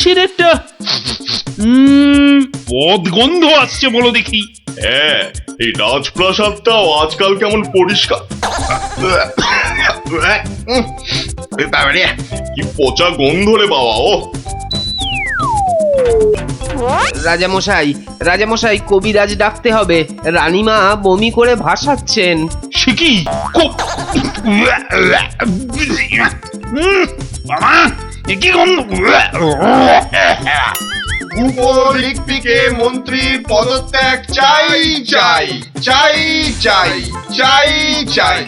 কিসের একটা পদ গন্ধ আসছে বলো দেখি। হ্যাঁ, এই রাজপ্রাসাদটাও আজকাল কেমন পরিষ্কার। বাবারে, কি পচা গন্ধ রে বাবা। ও রাজামশাই কবিরাজ ডাকতে হবে। রানীমা বমি করে ভাসাচ্ছেন। সে কি বাবা, এ কি গন্ধ? উপরিক্তিকে মন্ত্রী পদত্যাগ চাই চাই চাই চাই চাই চাই।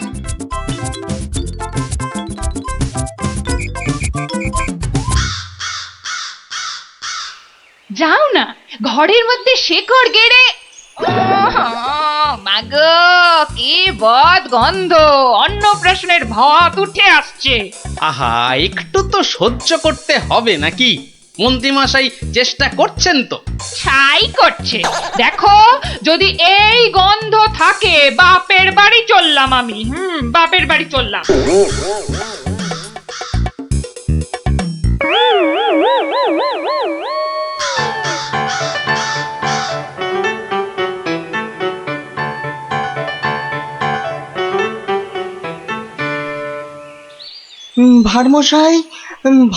যাও না, ঘরের মধ্যে শেকড় গেড়ে। মাগো, কি বদ গন্ধ! অন্নপ্রাশনের ভাত উঠে আসছে। আহা, একটু তো সহ্য করতে হবে নাকি? মন্ত্রীমশাই চেষ্টা করছেন তো। ছাই করছে। দেখো, যদি এই গন্ধ থাকে, বাপের বাড়ি চললাম আমি। বাপের বাড়ি চললাম।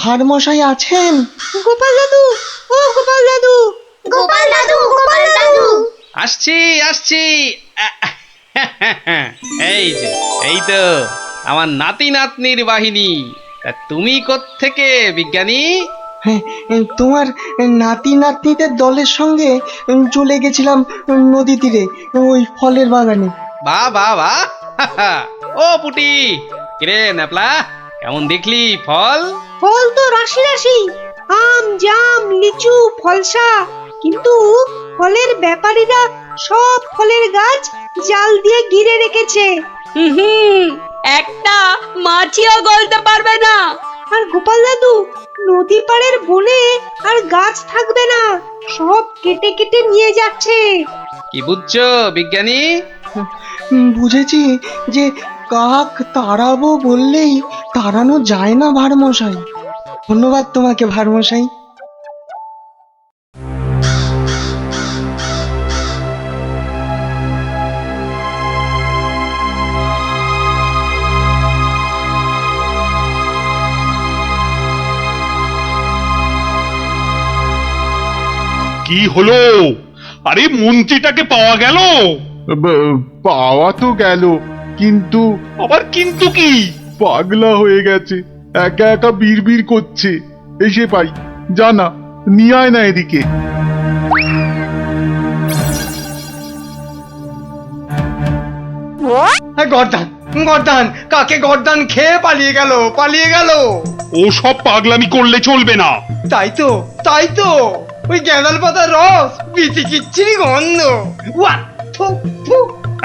ভারমশাই আছেন? গোপাল দাদু, ও গোপাল দাদু, গোপাল দাদু, গোপাল দাদু। আসছি আসছি। এই তো আমার নাতি নাতনির বাহিনী। তা তুমি কোত্থেকে বিজ্ঞানী? হ্যাঁ, তোমার নাতি নাতনিদের দলের সঙ্গে চলে গেছিলাম নদী তীরে, ওই ফলের বাগানে। বাহ বাহ বাহ। ও পুটি, কিরে ন্যাপলা, কেমন দেখলি ফল? ফল তো রাশি রাশি, আম, জাম, লিচু, ফলসা। কিন্তু ফলের ব্যাপারীরা সব ফলের গাছ জাল দিয়ে ঘিরে রেখেছে। একটা মাছিও গলতে পারবে না। আর গোপাল দাদু, নদী পাড়ের বনে আর গাছ থাকবে না, সব কেটে কেটে নিয়ে যাচ্ছে। কি বুঝছো বিজ্ঞানী? বুঝেছি যে কাক তাড়াবো বললেই তাড়ানো যায় না ভারমশাই। ধন্যবাদ তোমাকে ভারমশাই। কি হলো? আরে মন্ত্রীটাকে পাওয়া গেল? পাওয়া তো গেল, কিন্তু আবার কিন্তু কি? পাগলা হয়ে গেছে, একা একা বিড়বিড় করছে। এসে পাই, জানা নিয়ে আয় না এদিকে। গর্দান, গর্দান, কাকে গর্দান খেয়ে পালিয়ে গেল। ও সব পাগলামি করলে চলবে না। তাই তো ওই গ্যাঁদাল পাতার রস, বিচিকিচ্ছিরি গন্ধ। ওয়া, থু, থু।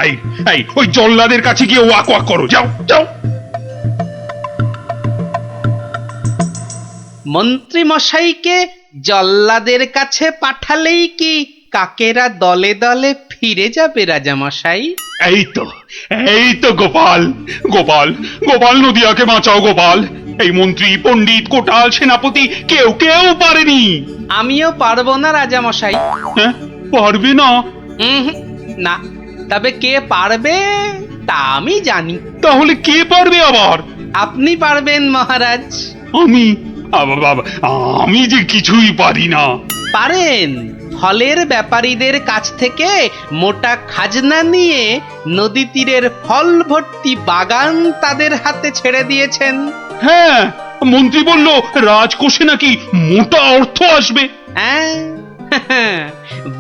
এই এই ওই জল্লাদের কাছে গিয়ে ওয়াক ওয়াক করো, যাও যাও। মন্ত্রী মশাইকে জল্লাদের কাছে পাঠালেই কি কাকেরা দলে দলে ফিরে যাবে রাজামশাই? এই তো গোপাল, গোপাল, গোপাল, নদিয়াকে বাঁচাও গোপাল। এই মন্ত্রী, পণ্ডিত, কোটাল, সেনাপতি কেউ পারেনি। আমিও পারবো না রাজামশাই। হ্যাঁ, পারবে না? না, তবে কে পারবে তা আমি জানি। তাহলে কে পারবে আবার? আপনি পারবেন মহারাজ। আমি যে কিছুই পারি না। পারেন। ফলের ব্যাপারীদের কাছ থেকে মোটা খাজনা নিয়ে নদী তীরের ফল ভর্তি বাগান তাদের হাতে ছেড়ে দিয়েছেন। হ্যাঁ, মন্ত্রী বলল রাজকোষে নাকি মোটা অর্থ আসবে। হ্যাঁ,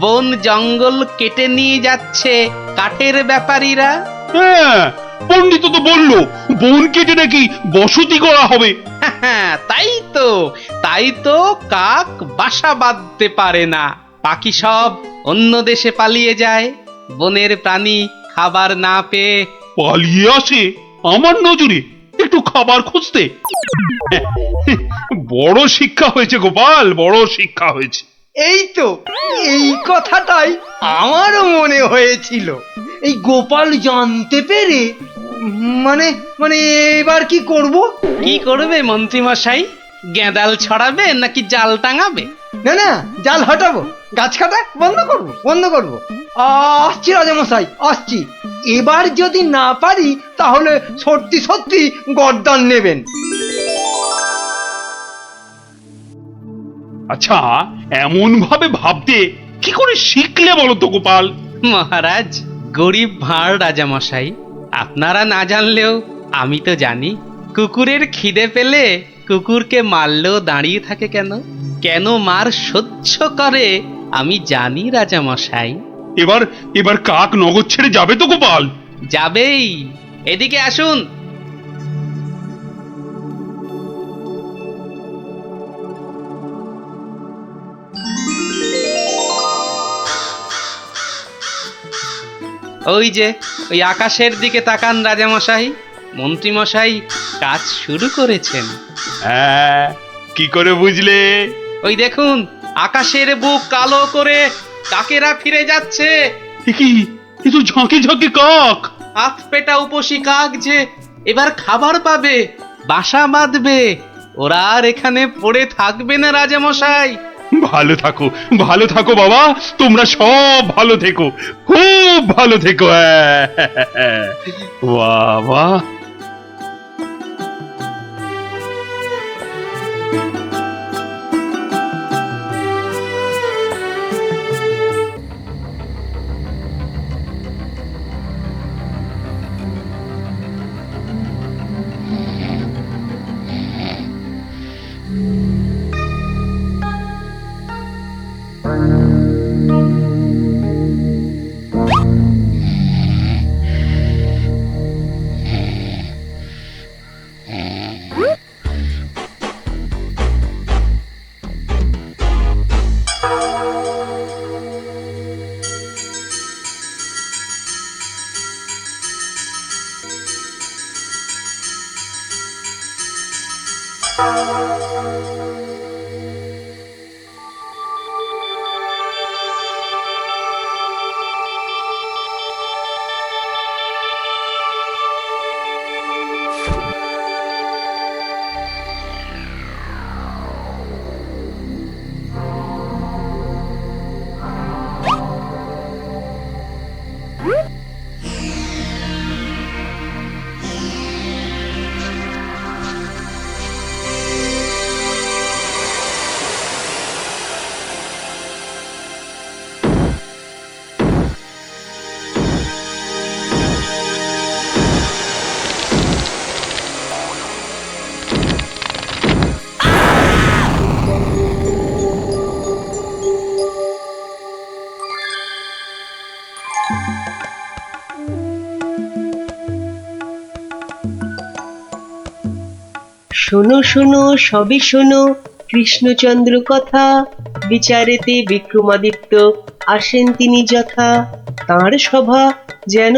বন জঙ্গল কেটে নিয়ে যাচ্ছে কাঠের ব্যাপারীরা। হ্যাঁ, পণ্ডিত তো বলল বন কেটে নাকি বসতি করা হবে। তাই তো কাক বাসা বাঁধতে পারে না, পাখি সব অন্য দেশে পালিয়ে যায়। বনের প্রাণী খাবার না পেয়ে পালিয়ে আসে আমার নজরে একটু খাবার খুঁজতে। বড় শিক্ষা হয়েছে গোপাল, বড় শিক্ষা হয়েছে। এই কথাটাই আমারও মনে হয়েছিল। এই গোপাল জানতে পেরে মানে এবার কি করব? কি করবে মন্ত্রী মশাই? গেঁদাল ছড়াবে নাকি জাল টাঙাবে? না না, জাল হটাবো, গাছ কাটা বন্ধ করবো, বন্ধ করবো। আসছি রাজামশাই, আসছি। এবার যদি না পারি তাহলে সত্যি সত্যি গর্দান নেবেন। আচ্ছা, এমন ভাবে ভাবতে কি করে শিখলে বলো তো গোপাল? মহারাজ, গরিব ভাঁড় রাজামশাই, আপনারা না জানলেও আমি তো জানি। কুকুরের খিদে পেলে কুকুরকে মারলেও দাঁড়িয়ে থাকে কেন? কেন মার সহ্য করে আমি জানি রাজামশাই। এবার এবার কাক নগর ছেড়ে যাবে তো গোপাল? যাবেই। এদিকে আসুন। ওই যে ওই আকাশের দিকে তাকান রাজামশাই, মন্ত্রীমশাই কাজ শুরু করেছেন। হ্যাঁ, কি করে বুঝলে? ওই দেখুন, আকাশের বুক কালো করে কাকেরা ফিরে যাচ্ছে। এ কি, এ তো ঝাঁকে ঝাঁকে কাক। হাত পেটা উপসী কাক যে এবার খাবার পাবে, বাসা বাঁধবে। ওরা আর এখানে পড়ে থাকবে না রাজামশাই। ভালো থাকো, ভালো থাকো বাবা, তোমরা সব ভালো থেকো, খুব ভালো থেকো। বাবা, শোনো শোনো সবই শোনো কৃষ্ণচন্দ্র কথা, বিচারেতে বিক্রমাদিত্য আসেন তিনি যথা। তাঁর সভা যেন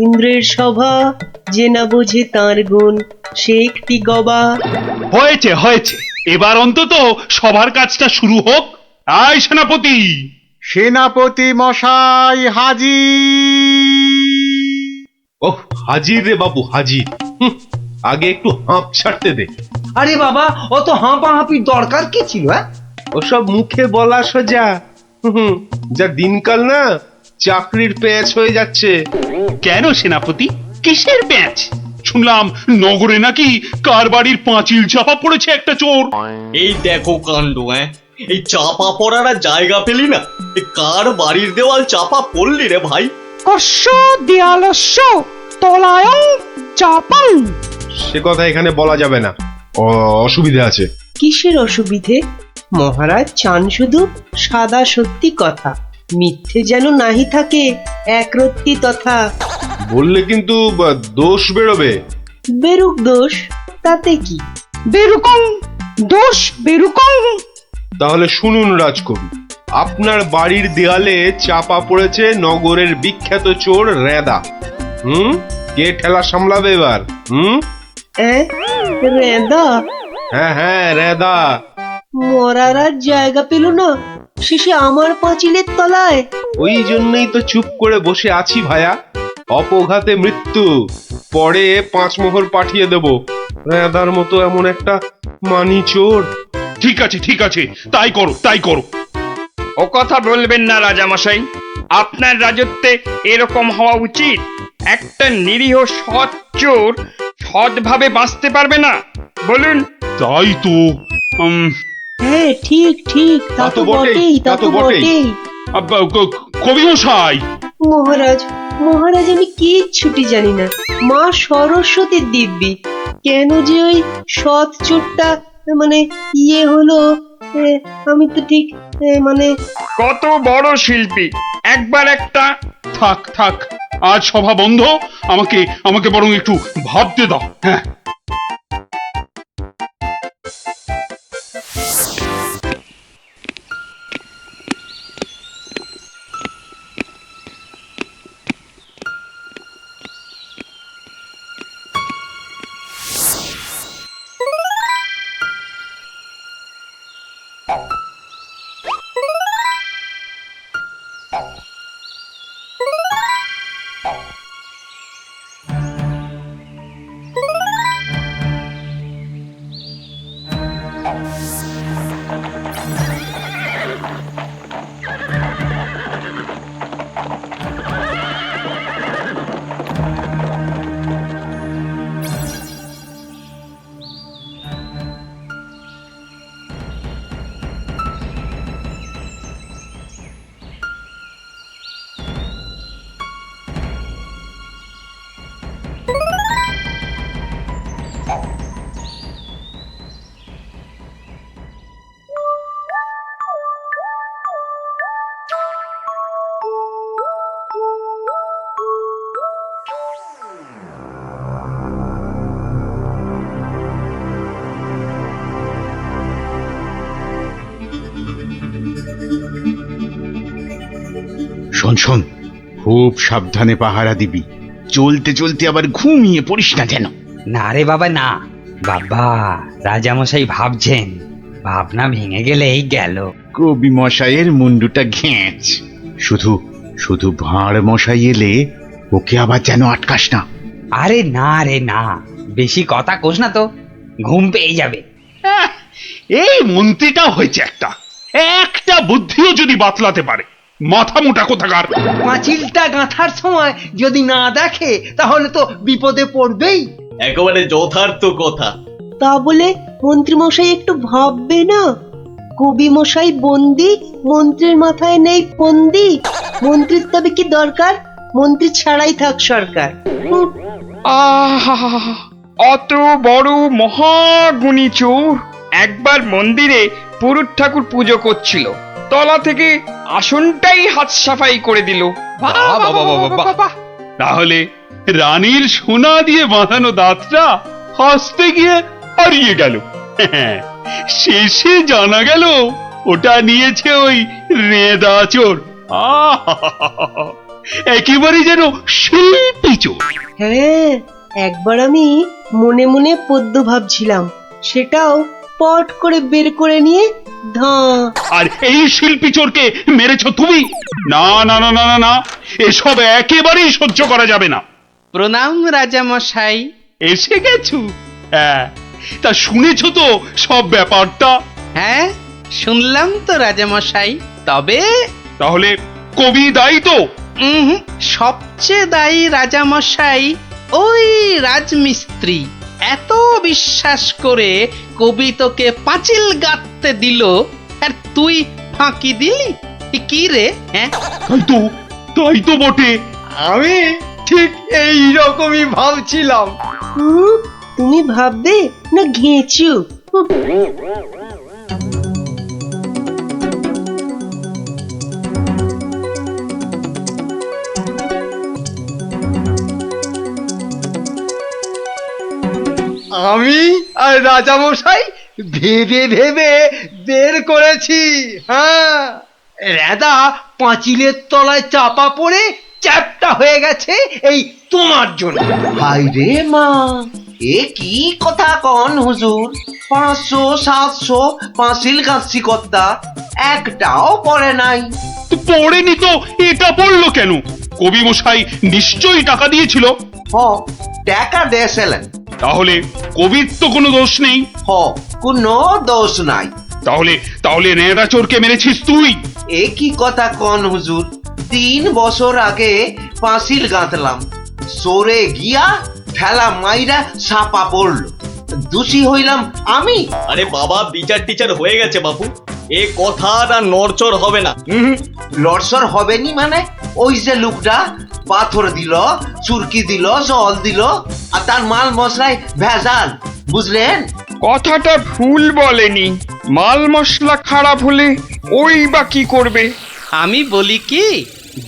ইন্দ্রের সভা, যে না বোঝে তাঁর গুণ সে একটি গবা। হয়েছে হয়েছে, এবার অন্তত সবার কাজটা শুরু হোক। আয় সেনাপতি। সেনাপতি মশাই হাজির। ওহ, হাজির রে বাবু, হাজির। আগে একটু হাঁপ ছাড়তে দে। আরে বাবা, অত হাঁপাহাঁপির দরকার কি ছিল? ওসব মুখে বলা সোজা। যা দিনকাল না, চাকরির প্যাঁচ হয়ে যাচ্ছে। কেন সেনাপতি, কিসের প্যাঁচ? শুনলাম নগরে নাকি কার বাড়ির পাঁচিল চাপা পড়েছে একটা চোর। এই দেখো কাণ্ড। এই চাপা পড়ার আর জায়গা পেলি না, এ কার বাড়ির দেওয়াল চাপা পড়লি রে ভাই? কস্য দেয়ালস্য তলায়ং চাপাং। সে কথা এখানে বলা যাবে না, অসুবিধা আছে। কিসের অসুবিধে? মহারাজ চান শুধু সাদা সত্যি কথা, মিথ্যে যেন নাহি থাকে একরত্তি তথা। বললে কিন্তু দোষ বেরোবে। বেরুক দোষ, তাতে কি? বেরুকং দোষ, বেরুকং। তাহলে শুনুন রাজকবি, আপনার বাড়ির দেয়ালে চাপা পড়েছে নগরের বিখ্যাত চোর রেদা। কে ঠেলা সামলাবে এবার? রেদা? হ্যাঁ হ্যাঁ, রেদা। মরার আর জায়গা পেল না, শেষে আমার পাঁচিলের তলায়। ওই জন্যই তো চুপ করে বসে আছি ভায়া। অপঘাতে মৃত্যু, পরে 5 মোহর পাঠিয়ে দেব। রেদার মতো এমন একটা মানি চোর। ঠিক আছে, তাই করো তাই করো। ও কথা বলবেন না রাজামশাই, আপনার রাজত্বে এরকম হওয়া উচিত। একটা নিরীহ সৎ চোর সৎভাবে বাঁচতে পারবে না, বলুন? তাই তো হ্যাঁ ঠিক ঠিক, তা তো বটেই, তা তো বটেই। কবি মশাই, মহারাজ মহারাজ, আমি কিচ্ছুটি জানি না। মা সরস্বতীর দিব্যি কেন যে ওই সৎ চোরটা মানে হলো, আমি তো ঠিক মানে। কত বড় শিল্পী, একবার একটা। থাক আজ সভা বন্ধ, আমাকে বরং একটু ভাবতে দাও। হ্যাঁ, শোন, খুব সাবধানে পাহারা দিবি, চলতে চলতে আবার ঘুমিয়ে পড়িস না যেন। না রে বাবা না, বাবা রাজামশাই ভাবছেন, ভাবনা ভেঙে গেলেই গেল। কবি মশাইয়ের মুন্ডুটা ঘেঁচ, শুধু ভাঁড় মশাই এলে ওকে আবার যেন আটকাস না। আরে না রে না, বেশি কথা কোস না তো, ঘুম পেয়ে যাবে। এই মন্ত্রীটা হয়েছে একটা বুদ্ধিও যদি বাতলাতে পারে, মাথা মোটা কোথাকার। পাঁচিলটা গাঁথার সময় যদি না দেখে তাহলে তো বিপদে পড়বেই। একেবারে যথার্থ কথা। তা বলে মন্ত্রী মশাই একটু ভাববে না? কবি মশাই বন্দি, মন্ত্রীর মাথায় নেই ফন্দি। মন্ত্রীর তবে কি দরকার? মন্ত্রী ছাড়াই থাক সরকার। আহা, অত বড় মহাগুণী চোর একবার মন্দিরে পুরুত ঠাকুর পুজো করছিল, তলা থেকে আসনটাই হাত সাফাই করে দিল। তাহলে রানীর সোনা দিয়ে বাঁধানো দাঁতটা হাসতে গিয়ে হারিয়ে গেল। শেষে জানা গেল ওটা নিয়েছে ওই রেদা চোর। একেবারে যেন শিল্পী চোর। হ্যাঁ, একবার আমি মনে মনে পদ্য ভাবছিলাম, সেটাও পট করে বের করে নিয়ে আর এই শিল্পী চোরকে মেরেছ তুমি? না না না না না, এসব একেবারেই সহ্য করা যাবে না। প্রণাম রাজামশাই। এসে গেছো? হ্যাঁ, তা শুনেছ তো সব ব্যাপারটা? হ্যাঁ শুনলাম তো রাজামশাই, তবে তাহলে কবি দায়ী তো? সবচেয়ে দায়ী রাজামশাই ওই রাজমিস্ত্রি। এত বিশ্বাস করে কবি তোকে পাঁচিল গাঁথতে দিল, আর তুই ফাঁকি দিলি? কি রে? হ্যাঁ তাই তো বটে। আমি ঠিক এই রকমই ভাবছিলাম। তুমি ভাববে না ঘেঁচু? আমি আর রাজামশাই ভেবে ভেবে বের করেছি। হ্যাঁ, রেদা পাঁচিলের তলায় চাপা পড়ে চ্যাপ্টা হয়ে গেছে এই তোমার জন্য। হাই রে মা, এ কি কথা কন হুজুর? 500 700 পাঁচিল গাঁথছি কর্তা, একটাও পড়ে নাই। পড়েনি তো এটা পড়লো কেন? কবি মশাই নিশ্চয়ই টাকা দিয়েছিল। টাকা দিয়েছিলেন, তাহলে কবির তো কোনো দোষ নেই। হ, কোনো দোষ নাই। তাহলে তাহলে নেড়া চোরকে মেরেছিস তুই? এ কি কথা কন হুজুর, 3 বছর আগে পাঁচিল গাঁথলাম, সরে গিয়া ঠেলা মাইরা সাপা পড়লো, দোষী হইলাম আমি। আরে বাবা, বিচার টিচার হয়ে গেছে বাপু, এ কথা আর নড়চড় হবে না। লড়সর হবেনি মানে? ওই যে লোকটা পাথর দিল, চুরকি দিল, জল দিল, আর তার মাল মশলায় ভেজাল, বুঝলেন? কথাটা ভুল বলেনি। মাল মশলা খারাপ হলে ওই বা কি করবে? আমি বলি কি,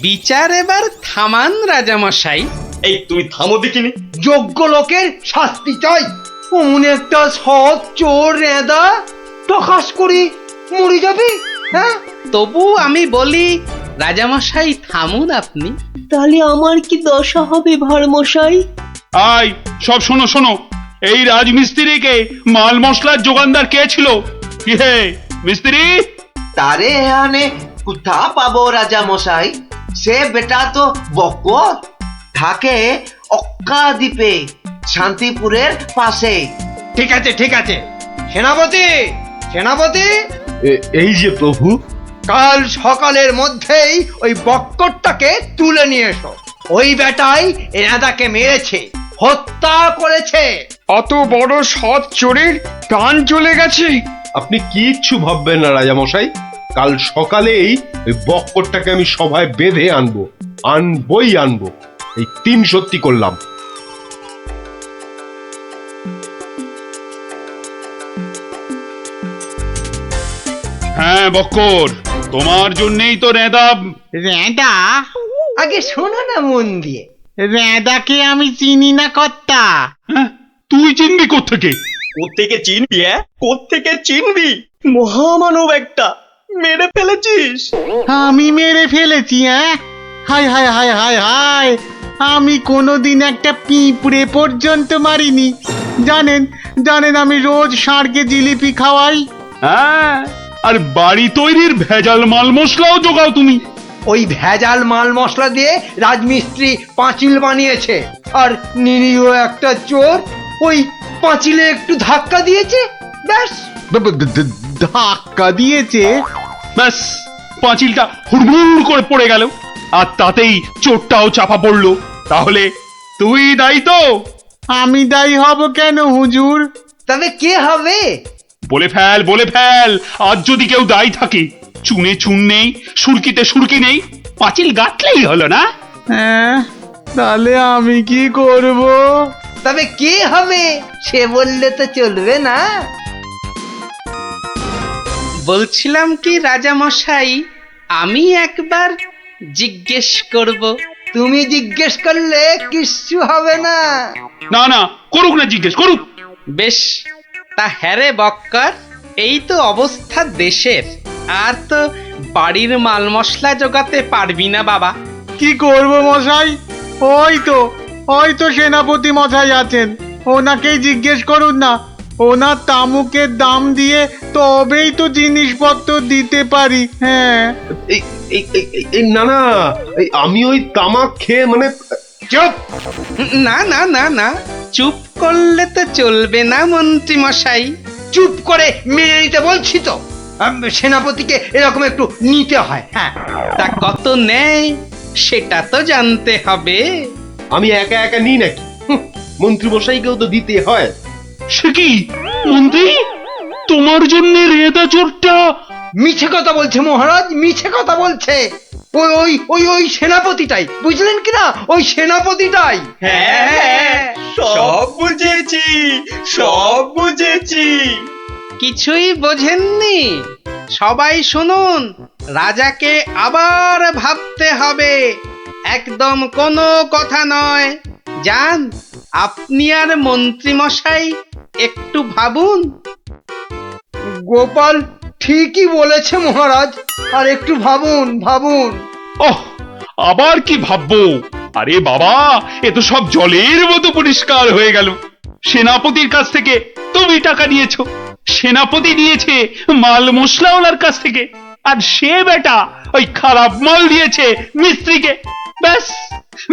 বিচার এবার থামান রাজামশাই। এই তুমি থামো দেখিনি। যোগ্য লোকের শাস্তি চাই। অমন একটা সৎ চোর রেঁদা টকাস করি মরে যাবি, হ্যাঁ? তবু আমি বলি রাজামশাই থামুন আপনি। তাহলে আমার কি দশা হবে ভাঁড় মশাই? আয় সব শোনো শোনো, এই রাজমিস্ত্রিকে মাল মশলার যোগানদার কে ছিল? কি হে মিস্ত্রি? তারে এখানে কোথা পাবো রাজা মশাই? সে বেটা তো বকর, থাকে অক্কা দ্বীপে, শান্তিপুরের পাশে। ঠিক আছে ঠিক আছে, সেনাপতি সেনাপতি, এই যে প্রভু। কাল সকালের মধ্যেই ওই বক্করটাকে তুলে নিয়ে এসো। ওই বেটাই এনাদাকে মেরেছে, হত্যা করেছে। অত বড় সৎ চোরের প্রাণ চলে গেছে? আপনি কিচ্ছু ভাববেন না রাজামশাই, কাল সকালেই ওই বক্করটাকে আমি সভায় বেঁধে আনবো, আনবই আনবো। এই 3 সত্যি করলাম। হ্যাঁ বক্কর, তোমার জন্যই তো রেঁদা। রেঁদা? আগে শোনো না মন দিয়ে। রেঁদাকে আমি চিনি না কর্তা। হ্যাঁ, তুই চিনবি কোত্থেকে? কোত্থেকে চিনবি? কোত্থেকে চিনবি? মহামানব একটা, মেরে ফেলেছিস। আমি মেরে ফেলেছি? হায় হায় হায় হায় হায়, আমি কোনোদিন একটা পিঁপড়ে পর্যন্ত মারিনি। জানেন জানেন আমি রোজ ষাঁড়কে জিলিপি খাওয়াই। হ্যাঁ, আর বাড়ি তৈরির ভেজাল মাল মশলাও জোগাও তুমি। ওই ভেজাল মাল মশলা দিয়ে রাজমিস্ত্রি পাঁচিল বানিয়েছে, আর নিরীহ একটা চোর ওই পাঁচিলে একটু ধাক্কা দিয়েছে, ব্যাস। ধাক্কা দিয়েছে? ব্যাস, পাঁচিলটা হুড়মুড় করে পড়ে গেল, আর তাতেই চোরটাও চাপা পড়লো। তাহলে তুই দায়ী তো? আমি দায়ী হব কেন হুজুর? তবে কে হবে? বলে ফেল বলে ফেল, আজ যদি কেউ দায়ী থাকে। চুনে চুন নেই, সুরকিতে সুরকি নেই, পাঁচিল গাঁথলেই হলো না? হ্যাঁ, তাহলে আমি কি করব? তবে কে হবে সে বললে তো চলবে না। বলছিলাম কি রাজামশাই, আমি একবার জিজ্ঞেস করব। তুমি জিজ্ঞেস করলে কিচ্ছু হবে না। না না, করুক না, জিজ্ঞেস করুক। বেশ, তা হ্যারে বক্কর, এই তো অবস্থা দেশের, আর তো বাড়ির মাল মশলা জোগাতে পারবি না বাবা। কি করব মশাই? ওই তো সেনাপতি মশাই আছেন, ওনাকেই জিজ্ঞেস করুন না। ওনার তামুকের দাম দিয়ে তবেই তো জিনিসপত্র দিতে পারি। হ্যাঁ, না না, আমি ওই তামাক খেয়ে মানে। চুপ! না না না না, চুপ করলে তো চলবে না মন্ত্রী মশাই। চুপ করে মেনে নিতে বলছি তো। সেনাপতিকে এরকম একটু নিতে হয়। হ্যাঁ, তা কত নেই সেটা তো জানতে হবে। আমি একা একা নিই নাকি? মন্ত্রী মশাইকেও তো দিতে হয়। সে কি মন্ত্রী, তোমার জন্য রেঁদা চোরটা? মিছে কথা বলছে মহারাজ, মিছে কথা বলছে। ওই ওই ওই ওই সেনাপতিটাই, বুঝলেন কিনা? ওই সেনাপতিটাই। হ্যাঁ, সব বুঝেছি, সব বুঝেছি। কিছুই বোঝেননি? সবাই শুনুন, রাজাকে আবার ভাবতে হবে, একদম কোনো কথা নয়। যান, আপনি আর মন্ত্রী মশাই একটু ভাবুন। গোপাল ঠিকই বলেছে মহারাজ, আর একটু ভাবুন ভাবুন। ওহ, আবার কি ভাববো? আরে বাবা, এ তো সব জলের মতো পরিষ্কার হয়ে গেল। সেনাপতির কাছ থেকে তুমি টাকা নিয়েছো, সেনাপতি নিয়েছে মাল মশলাওয়ালার কাছ থেকে, আর সে বেটা ওই খারাপ মাল দিয়েছে মিস্ত্রিকে। ব্যাস,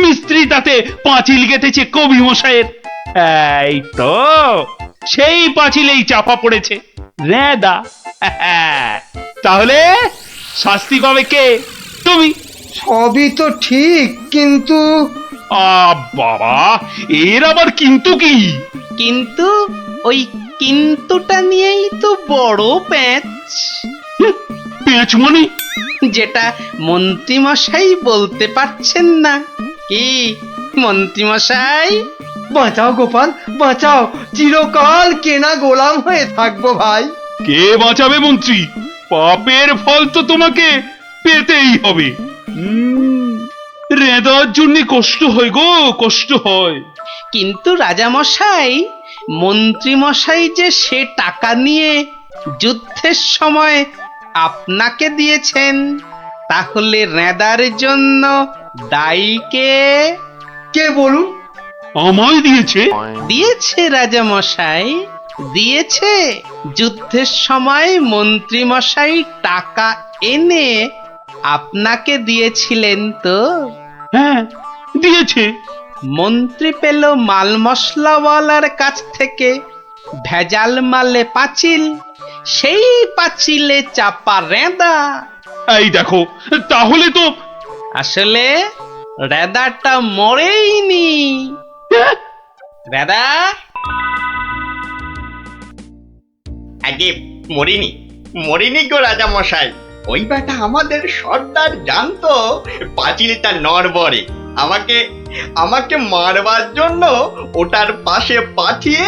মিস্ত্রি তাতে পাঁচিল গেঁথেছে কবি মশাইয়ের। এই তো সেই পাঁচিলেই চাপা পড়েছে রেদা। তাহলে শাস্তি পাবে কে? তুমি। সবই তো ঠিক, কিন্তু বাবা, এর আবার কিন্তু কি? কিন্তু ওই কিন্তুটা নিয়েই তো বড় প্যাঁচ। পেঁচ মানে? যেটা মন্ত্রীমশাই বলতে পারছেন না। কি মন্ত্রীমশাই? বাঁচাও গোপাল, বাঁচাও, চিরকাল কেনা গোলাম হয়ে থাকবো ভাই। কে বাঁচাবে মন্ত্রী? পাপের ফল তো তোমাকে পেতেই হবে। রেদার জন্য কষ্ট হয় গো, কষ্ট হয়। কিন্তু রাজামশাই, মন্ত্রীমশাই যে সে টাকা নিয়ে যুদ্ধের সময় আপনাকে দিয়েছেন, তাহলে রেদার জন্য দায়ী কে? কে বলুন? আমায় দিয়েছে? দিয়েছে রাজামশাই, দিয়েছে। যুদ্ধের সময় মন্ত্রীমশাই টাকা এনে আপনাকে দিয়েছিলেন তো? হ্যাঁ, দিয়েছে। মন্ত্রী পেল মাল মশলাওয়ালার কাছ থেকে ভেজাল মালে পাঁচিল, সেই পাঁচিলে চাপা রেদা। এই দেখো, তাহলে তো আসলে রেদাটা মরেইনি। রেদা আগে মরিনি, মরিনি গো রাজা মশাই। ওই বেটা আমাদের সর্দার জানতো পাঁচিলটা নড়বড়ে। আমাকে আমাকে মারবার জন্য ওটার পাশে পাঠিয়ে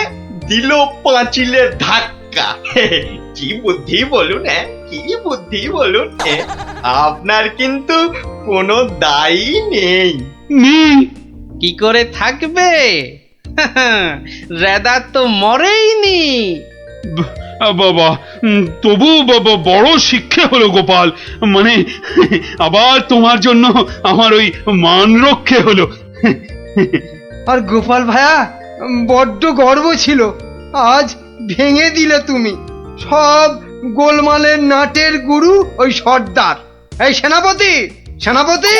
দিল পাঁচিলের ধাক্কা। কি বুদ্ধি বলুন, কি বুদ্ধি বলুন। আপনার কিন্তু কোনো দায়ী নেই। কি করে থাকবে? রেদা তো মরেইনি। বাবা, তবু বাবা বড় শিক্ষা হলো গোপাল। মানে আবার তোমার জন্য আমার ওই মান রক্ষে হলো। আর গোপাল ভাইয়া, বড্ড গর্ব ছিল, আজ ভেঙে দিলে তুমি। সব গোলমালের নাটের গুরু ওই সর্দার। এই সেনাপতি, সেনাপতি!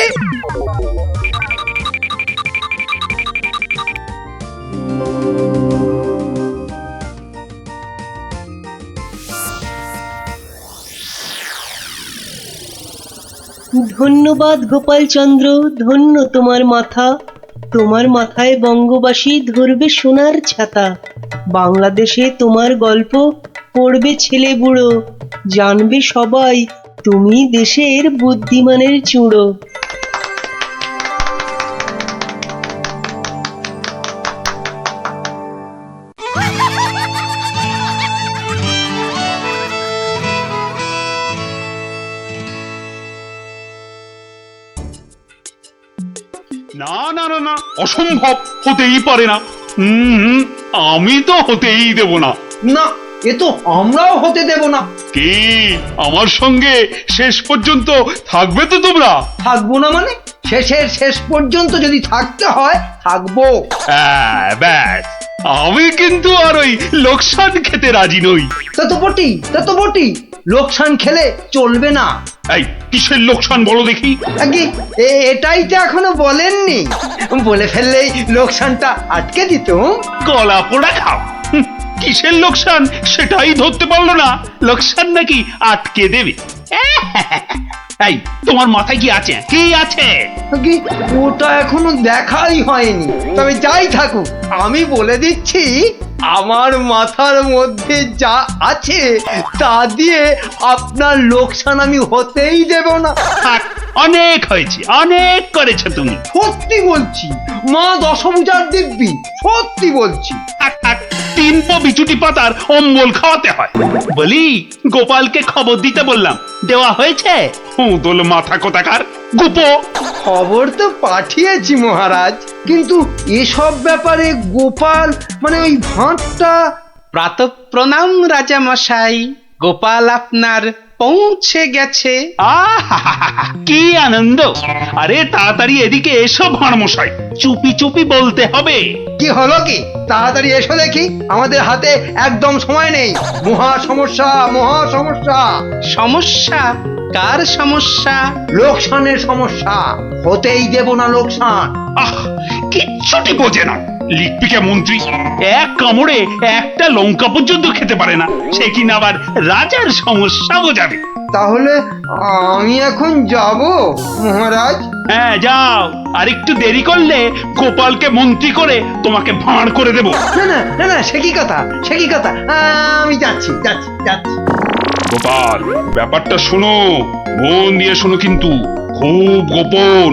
ধন্যবাদ গোপালচন্দ্র, ধন্য তোমার মাথা। তোমার মাথায় বঙ্গবাসী ধরবে সোনার ছাতা। বাংলাদেশে তোমার গল্প পড়বে ছেলে বুড়ো, জানবে সবাই তুমি দেশের বুদ্ধিমানের চূড়ো। না না না না, অসম্ভব, হতেই পারে না। আমি তো হতেই দেব না। না, এ তো আমরাও হতে দেব না। কি আমার সঙ্গে শেষ পর্যন্ত থাকবে তো তোমরা? থাকবো না মানে? শেষের শেষ পর্যন্ত যদি থাকতে হয় থাকবো। ব্যাস, আমি কিন্তু আর ওই লোকসান খেতে রাজি নই। তা তো বটি, তা তো বটি, লোকসান খেলে চলবে না। এই কিসের লোকসান বলো দেখি? আগে এটাই তো এখনো বলেননি, বলে ফেললেই লোকসানটা আটকে দিত। গলা পোড়া খাও। কিসের লোকসান সেটাই ধরতে পারলো না, লোকসান নাকি আটকে দেবে। এই তোমার মাথায় কি আছে? কি আছে? ওটা এখনো দেখাই হয়নি। তবে যাই থাকুক, আমি বলে দিচ্ছি, আমার মাথার মধ্যে যা আছে তা দিয়ে আপনার লোকসান আমি হতেই দেব না। অনেক হয়েছে, অনেক করেছো তুমি। সত্যি বলছি, মা দশভুজার দিব্যি, সত্যি বলছি। তিন পো বিচুটি পাতার অম্বল খাওয়াতে হয়। বলি, গোপালকে খবর দিতে বললাম, দেওয়া হয়েছে? দোল মাথা কোথাকার গুপো। খবর তো পাঠিয়েছি মহারাজ, কিন্তু এসব ব্যাপারে গোপাল মানে ওই ভাঁটটা। প্রাতঃ প্রণাম রাজা মশাই, গোপাল আপনার পৌঁছে গেছে। কি আনন্দ! আরে তাড়াতাড়ি এদিকে এসো ভাঁড় মশাই, চুপি চুপি বলতে হবে। কি হলো কি? তাড়াতাড়ি এসো দেখি, আমাদের হাতে একদম সময় নেই। মহা সমস্যা, মহা সমস্যা। সমস্যা? কার সমস্যা? লোকসানের সমস্যা, হতেই দেব না লোকসান। আহ কিচ্ছুটি বোঝে না লিখপিকা মন্ত্রী, এক কামড়ে একটা লঙ্কা পর্যন্ত খেতে পারে না, সে কিনা আবার রাজার সমস্যা বোঝাবে। তাহলে আমি এখন যাব মহারাজ? হ্যাঁ যাও, আর একটু দেরি করলে গোপালকে মন্ত্রী করে তোমাকে ভাঁড় করে দেব। না না না না, সে কি কথা, সে কি কথা, আমি যাচ্ছি যাচ্ছি যাচ্ছি। গোপাল, ব্যাপারটা শোনো, মন দিয়ে শোনো, কিন্তু খুব গোপন।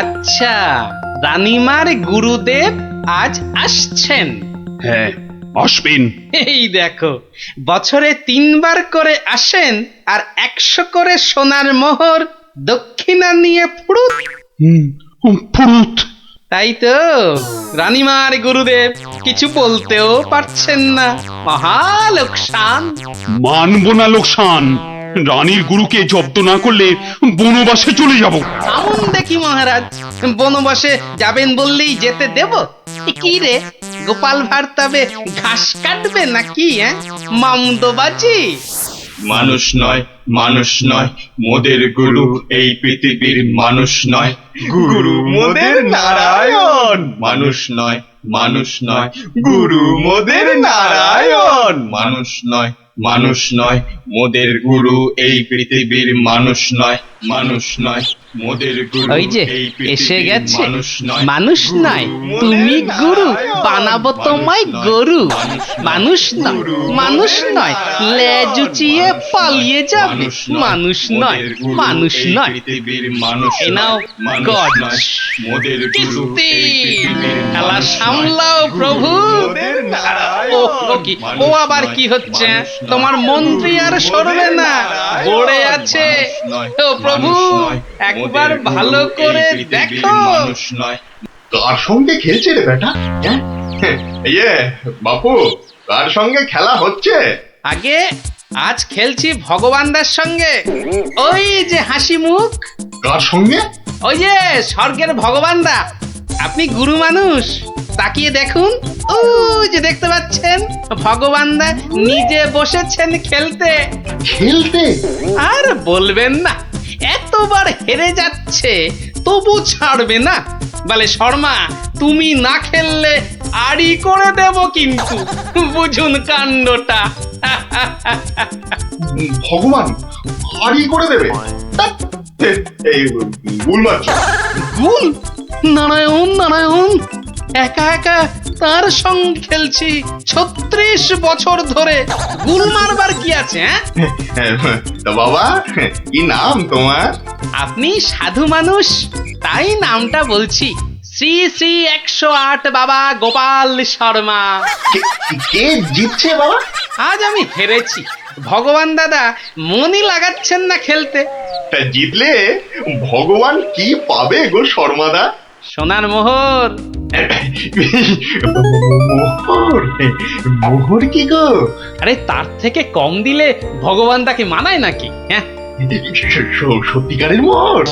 আচ্ছা, রানীমার গুরুদেব আজ আসছেন? হ্যাঁ আসবেন। এই দেখো, বছরে 3 বার করে আসেন, আর 100 করে সোনার মোহর দক্ষিণা নিয়ে ফুরুত। ফুরুত। তাই তো, রানীমার গুরুদেব কিছু বলতেও পারছেন না, মহা লোকসান। মানব না লোকসান, রানীর গুরুকে জব্দ না করলে বনবাসে চলে যাব। আমন দেখি মহারাজ, বনবাসে যাবেন বললেই যেতে দেব? কি রে, গোপাল ভাঁড় তবে ঘাস কাটবে নাকি? মামদোবাজি। মানুষ নয়, মানুষ নয়, মোদের গুরু এই পৃথিবীর মানুষ নয়, গুরু মোদের নারায়ণ। মানুষ নয়, মানুষ নয়, গুরু মোদের নারায়ণ। মানুষ নয়, মানুষ নয়, মোদের গুরু এই পৃথিবীর মানুষ নয়, মানুষ নয়, মোদের গুরু ওই যে এই এসে পৃথিবীর গেছে, মানুষ নয়, মানুষ নয়, তুমি গুরু, বানাবো তোমায় গরু। মানুষ নয়, মানুষ নয়, লেজ উঁচিয়ে পালিয়ে যাবে। মানুষ নয়, মানুষ নয়, পৃথিবীর মানুষ এ নাও গজ। মোদের গুরু কিস্তি, খেলা সামলাও প্রভু। ও কি, ও আবার কি হচ্ছে? তোমার মন্ত্রী আর সরবে না, পড়ে আছে। ও প্রভু, একবার ভালো করে দেখো। মানুষ নয়। কার সঙ্গে খেলছে রে বেটা? ইয়ে বাপু, কার সঙ্গে খেলা হচ্ছে? আগে আজ খেলছি ভগবানদার সঙ্গে। ওই যে হাসি মুখ। কার সঙ্গে? ওই যে স্বর্গের ভগবানদা। আপনি গুরু মানুষ, তাকিয়ে দেখুন, ও যে দেখতে পাচ্ছেন, ভগবানদা নিজে বসেছেন খেলতে। খেলতে? আর বলবেন না, এতবার হেরে যাচ্ছে তবু ছাড়বে না। বলে, শর্মা তুমি না খেললে আড়ি করে দেব কিন্তু, বুঝুন কাণ্ডটা। ভগবান আড়ি করে দেবে? এই গুল মারছো? গুল? নারায়ণ নারায়ণ, একা একা তার সঙ্গে খেলছি 36 বছর ধরে, গুল মারবার কি আছে? তা বাবা, কি নাম তোমার? আপনি সাধু মানুষ, তাই নামটা বলছি। শ্রী শ্রী 108 বাবা গোপাল শর্মা। কে জিতছে বাবা? আজ আমি হেরেছি। ভগবান দাদা মনই লাগাচ্ছেন না খেলতে। তা জিতলে ভগবান কি পাবে গো শর্মাদা? সোনার মোহর। মোহর? মোহর কি গো? আরে তার থেকে কম দিলে ভগবান তাকে মানায় নাকি? হ্যাঁ, সত্যিকারের মোহর?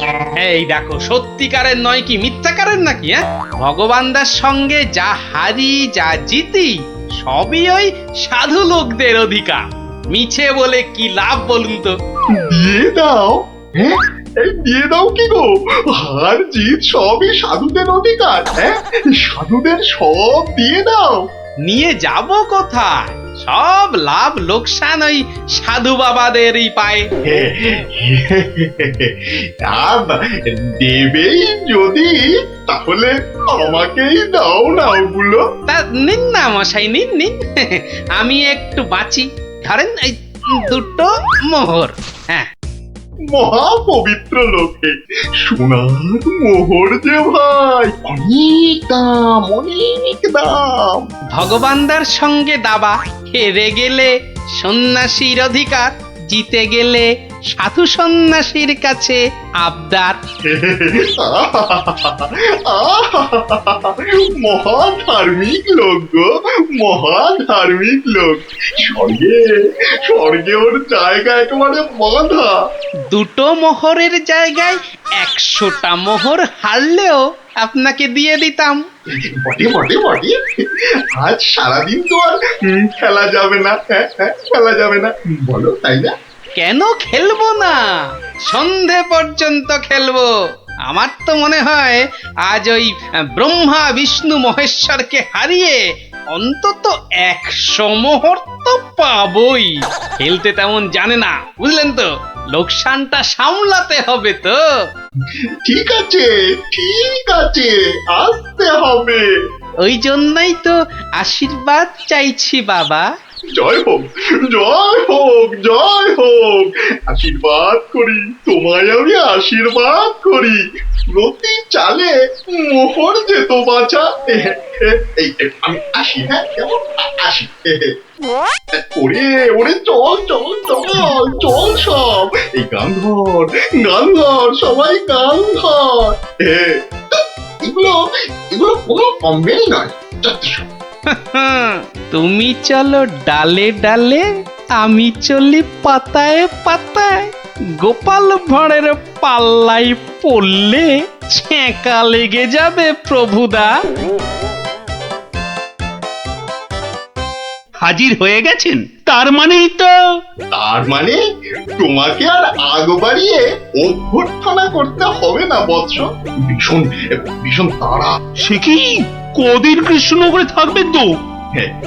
এই দেখো, সত্যিকারের নয় কি মিথ্যাকারের নাকি? ভগবানদার সঙ্গে যা হারি যা জিতি সবই ওই সাধু লোকদের অধিকার। মিছে বলে কি লাভ বলুন তো? দিয়ে দাও। দিয়ে দাও কি গো? হার জিত সবই সাধুদের অধিকার। সাধুদের সব দিয়ে দাও। নিয়ে যাব কোথায়? সব লাভ লোকসান ওই সাধু বাবাদেরই পায়। দেবেই যদি, তাহলে আমাকেই দাও না ওগুলো। তা নিন না মশাই, নিন নিন, আমি একটু বাঁচি। ধরেন এই 2টো মোহর। হ্যাঁ, মহা পবিত্র লোকে সোনার মোহর যে ভাই, অনেক দাম, অনেক দাম। ভগবানদার সঙ্গে দাবা, হেরে গেলে সন্ন্যাসীর অধিকার, জিতে গেলে সাধু সন্ন্যাসীর কাছে আবদার। মহা ধার্মিক লোক গো, মহা ধার্মিক লোক। স্বর্গে স্বর্গে ওর জায়গা একেবারে বাঁধা। দুটো মোহরের জায়গায় 100টা মোহর হারলেও আপনাকে দিয়ে দিতাম। বটে বটে বটে, আজ সারাদিন তো আর খেলা যাবে না। খেলা যাবে না বলো, তাই না? কেন খেলবো না? সন্ধে পর্যন্ত খেলবো। আমার তো মনে হয় আজ ওই ব্রহ্মা বিষ্ণু মহেশ্বরকে হারিয়ে অন্তত 100 মোহর তো পাবই। খেলতে তেমন জানে না, বুঝলেন তো? লোকসানটা সামলাতে হবে তো। ঠিক আছে ঠিক আছে, আসতে হবে। ওই জন্যই তো আশীর্বাদ চাইছি বাবা। জয় হোক জয় হোক জয় হোক। আশীর্বাদ করি তোমায়, আমি আশীর্বাদ করি। প্রতি চালে মোহর যেত বাঁচা। আমি আসি, হ্যাঁ কেমন আসি। ওরে ওরে, চল চল চল চল সব। এই গান ধর গান ধর, সবাই গান ধর। এগুলো এগুলো কোনো কমবেই নয়। তুমি চলো ডালে ডালে, আমি চলি পাতায় পাতায়। গোপাল ভাঁড়ের পাল্লাই পড়লে ছ্যাঁকা লেগে যাবে প্রভুদা। হাজির হয়ে গেছেন, তার মানেই তো। তার মানে তোমাকে আর আগ বাড়িয়ে অভ্যর্থনা করতে হবে না বৎস। ভীষণ ভীষণ তাড়া। সে কি কদিন কৃষ্ণনগরে থাকবেন তো?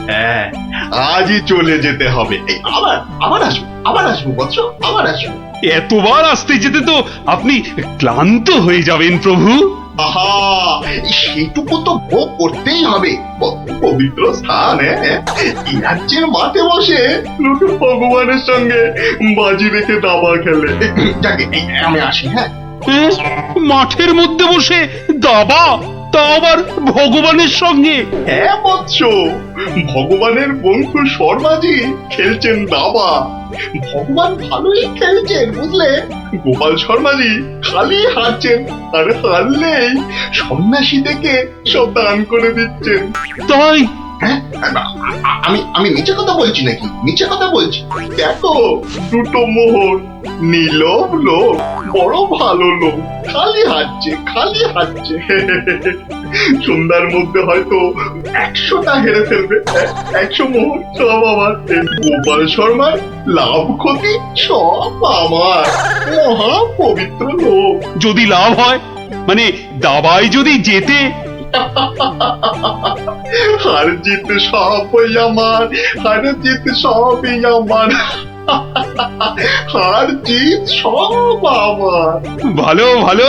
হ্যাঁ, আজই চলে যেতে হবে। এই আবার আবার আসবো বৎস, আবার আসবো। এতবার আসতে যেতে তো আপনি ক্লান্ত হয়ে যাবেন প্রভু। আহা, সেটুকু তো ভোগ করতেই হবে। পবিত্র স্থান, এই রাজ্যের মাঠে বসে লোকে ভগবানের সঙ্গে বাজি রেখে দাবা খেলে। যাকে আমি আসি। হ্যাঁ, মাঠের মধ্যে বসে দাবা, তা আবার ভগবানের সঙ্গে? হ্যাঁ বৎস, ভগবানের বন্ধু শর্মাজি খেলছেন দাবা। ভগবান ভালোই খেলছেন, বুঝলে। গোপাল শর্মাজি খালি হারছেন, আর হারলেই সন্ন্যাসী থেকে সব দান করে দিচ্ছেন। তাই? হ্যাঁ, আমি নিচে কথা বলছি নাকি? নিচে কথা বলছি। দেখো, দুটো মোহর, নীলব লোক, বড় ভালো লোক, খালি হাঁটছে খালি হাঁটছে। সন্ধ্যার মধ্যে হয়তো 100টা হেরে ফেলবে। 100 মোহর সব আমার। গোপাল শর্মার লাভ ক্ষতি সব আমার। মহা পবিত্র লোক। যদি লাভ হয়, মানে দাবায় যদি জেতে? হার জিত সবই আমার, হার জিত সবই আমার, হার জিত সব আমার। ভালো ভালো,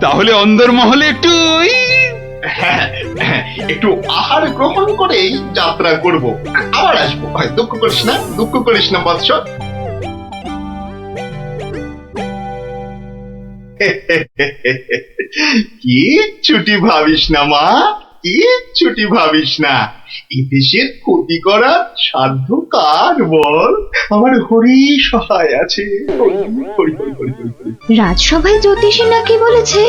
তাহলে অন্দরমহলে একটু একটু আহার গ্রহণ করেই যাত্রা করব। আবার আসবো। দুঃখ করিস না, দুঃখ করিস না বৎস। কি ছুটি ভাবিস না মা, কি ছুটি ভাবিস না। এই দেশের ক্ষতি করার সাধ্য কার বল? আমার হরি সহায় আছে। রাজসভায় জ্যোতিষী নাকি বলেছে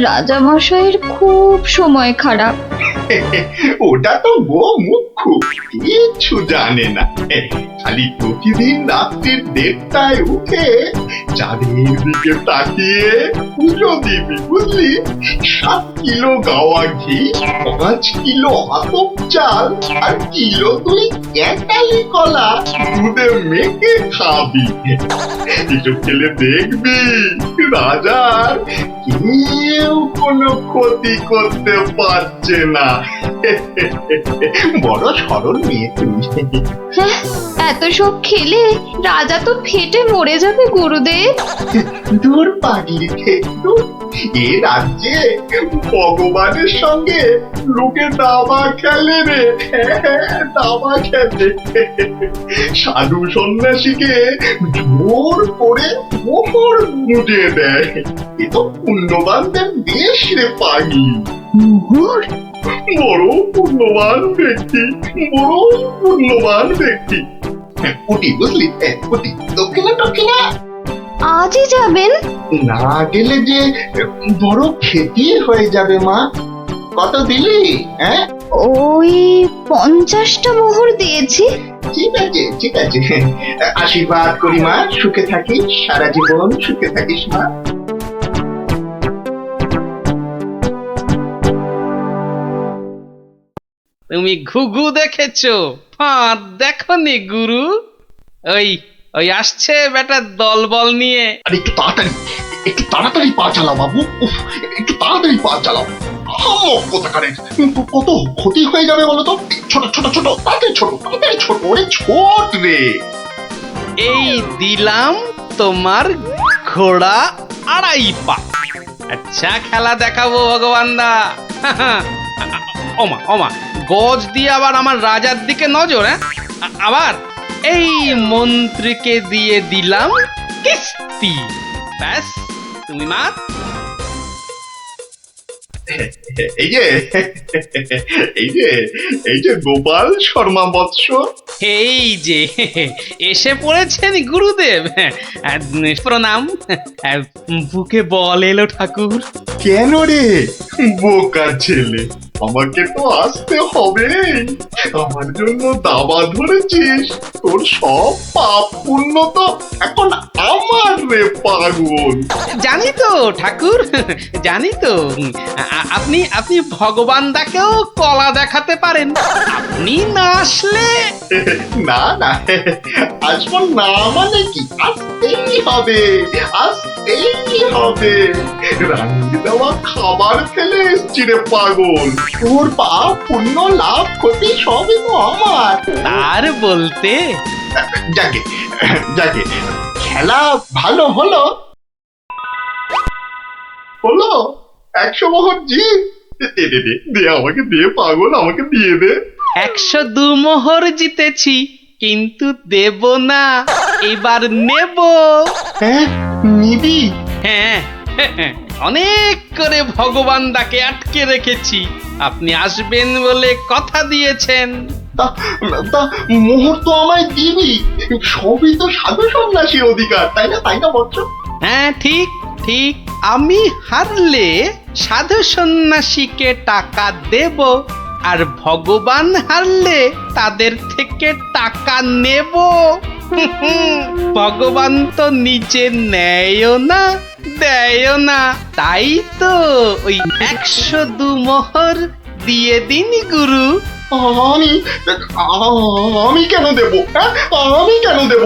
রাজা মশাইয়ের খুব সময় খারাপ। ওটা তো গো মুখ্য, কিচ্ছু জানে না। খালি প্রতিদিন রাত্রির 1:30টায় উঠে চাঁদের দিকে তাকিয়ে পুজো দিবি, বুঝলি। 7 কিলো গাওয়া ঘি, 5 কিলো আতপ চাল, আর কিলো 2 ক্যাটালি কলা দুধে মেখে খাবি। এসব খেলে দেখবি রাজার কেউ কোনো ক্ষতি করতে পারছে না। বড় সরল মেয়ে তুমি। এত সব খেলে রাজা তো ফেটে মরে যাবে গুরুদেব। দূর পাগলি, দূর। এ রাজ্যে ভগবানের সঙ্গে লোকে দাবা খেলে রে, দাবা খেলে। সাধু সন্ন্যাসীকে জোর করে মোহর বুঝিয়ে দেয়। এ তো পুণ্যবানদের দেশ রে পাগলি। মোহর? বড় পুণ্যবান ব্যক্তি, বড় পুণ্যবান ব্যক্তি। পুটি, বুঝলি, পুটি। দক্ষিণা দক্ষিণা। আজই যাবেন? না গেলে যে বড় ক্ষতি হয়ে যাবে মা। কত দিলি? হ্যাঁ, ওই 50টা মোহর দিয়েছি। ঠিক আছে ঠিক আছে, আশীর্বাদ করি মা, সুখে থাকিস, সারা জীবন সুখে থাকিস মা। তুমি ঘুঘু দেখেছো, ফাঁদ দেখনি গুরু? ওই ওই আসছে বেটা দলবল নিয়ে। আরে একটু তাড়াতাড়ি পা চালাও বাবু, উফ, একটু তাড়াতাড়ি পা চালাও। কোথাকারে কত ক্ষতি হয়ে যাবে বলো তো? ছোট ছোট ছোট, তাড়াতাড়ি ছোট, তাড়াতাড়ি ছোট, ওরে ছোট রে। এই দিলাম তোমার ঘোড়া 2.5 পা। আচ্ছা খেলা দেখাবো ভগবান দা। ওমা ওমা, গজ দিয়ে আবার আমার রাজার দিকে নজর। হ্যাঁ, আবার এই মন্ত্রীকে দিয়ে দিলাম কিস্তি। ব্যাস, তুমি মাত। এই যে এই যে গোপাল শর্মা বৎস। এই যে এসে পড়েছেন গুরুদেব। প্রণাম। বুকে বল এলো ঠাকুর। কেন রে বোকা ছেলে, আমাকে তো আসতে হবে। আমার জন্য দাবা ধরেছিস, তোর সব পাপ পুণ্য তো এখন আমার রে পাগল। জানি তো ঠাকুর, জানি তো। আপনি আপনি ভগবান দাকেও কলা দেখাতে পারেন। আপনি না আসলে না না, আসবো না মানে কি? আসতেই হবে, আসতেই হবে। রানীর দেওয়া খাবার খেলে এসছি রে পাগল। তোর পাপ পুণ্য লাভ ক্ষতি সবই তো আমার। আর বলতে যাকে যাকে, খেলা ভালো হলো হলো। 100 মোহর জিত। দে আমাকে, দে পাগল, আমাকে দিয়ে দে। 102 মোহর জিতেছি, কিন্তু দেব না, এবার নেব। হ্যাঁ, নিবি? হ্যাঁ, অনেক করে ভগবান দাকে আটকে রেখেছি। আপনি আসবেন বলে কথা দিয়েছেন। তা মোহর তো আমায় দিবি, সবই তো সাধু সন্ন্যাসীর অধিকার, তাই না? তাই না বৎস? হ্যাঁ, ঠিক ঠিক। আমি হারলে সাধু সন্ন্যাসীকে টাকা দেব, আর ভগবান হারলে তাদের থেকে টাকা নেব। ভগবান তো নিজে নেয়ও না, দেয়ও না। তাই তো ওই 102 মোহর দিয়ে দিন গুরু। আমি কেন দেব? আমি কেন দেব?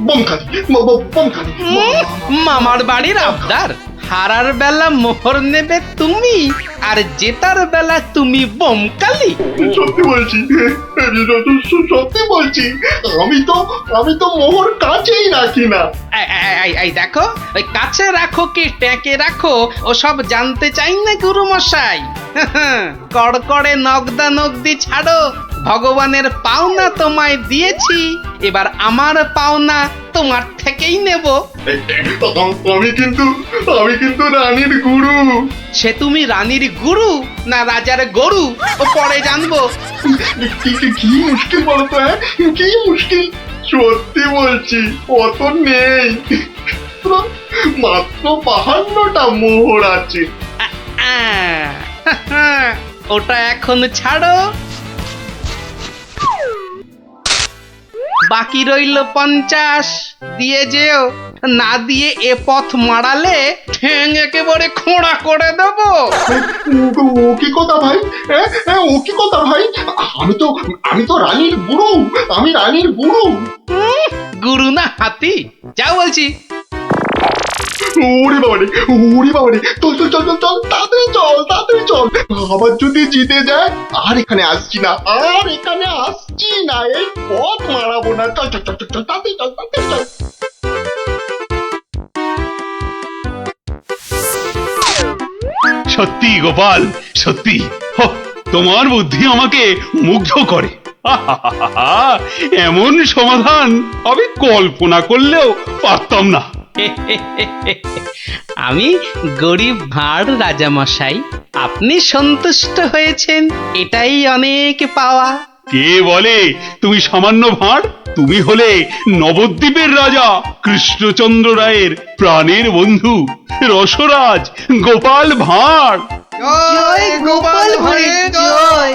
বমখালি মামার বাড়ির আবদার। হারার বেলা মোহর নেবে তুমি, আর জেতার বেলা তুমি বমকালি। সত্যি বলছি, সত্যি বলছি। আমি তো মোহর কাছেই রাখি না। এই দেখো, ওই কাছে রাখো কি ট্যাঁকে রাখো ওসব জানতে চাই না গুরু মশাই। কড়কড়ে নগদা নগদি ছাড়ো। ভগবানের পাওনা তোমায় দিয়েছি, এবার আমার পাওনা তোমার থেকেই নেব। আমি কিন্তু রানীর গুরু। সে তুমি রানীর গুরু না রাজার গরু, ও পরে জানবো। কি মুশকিল বলতো? হ্যাঁ, কি মুশকিল? সত্যি বলছি, অত নেই, মাত্র 52টা মোহর আছে। ওটা এখন ছাড়ো, বাকি রইল 50। দিয়ে যেও, না দিয়ে এ পথ মারালে ঠ্যাং একেবারে খোঁড়া করে দেব। ও কি কথা ভাই? ও কি কথা ভাই? আমি তো রানীর গুরু, আমি রানীর গুরু। গুরু না হাতি, যা বলছি। ওরে বাবারে, চল তাড়াতাড়ি চল। আবার যদি জিতে যায় আর এখানে আসছি না, এই পথ মারাবো না। চল তাড়াতাড়ি চল। সত্যি গোপাল, সত্যি তোমার বুদ্ধি আমাকে মুগ্ধ করে। এমন সমাধান আমি কল্পনা করলেও পারতাম না। আমি গরিব ভাঁড় রাজামশাই, আপনি সন্তুষ্ট হয়েছেন, এটাই অনেক পাওয়া। কে বলে তুমি সামান্য ভাঁড়? তুমি হলে নবদ্বীপের রাজা কৃষ্ণচন্দ্র রায়ের প্রাণের বন্ধু রসরাজ গোপাল ভাঁড়। জয় গোপাল ভাঁড়ের জয়।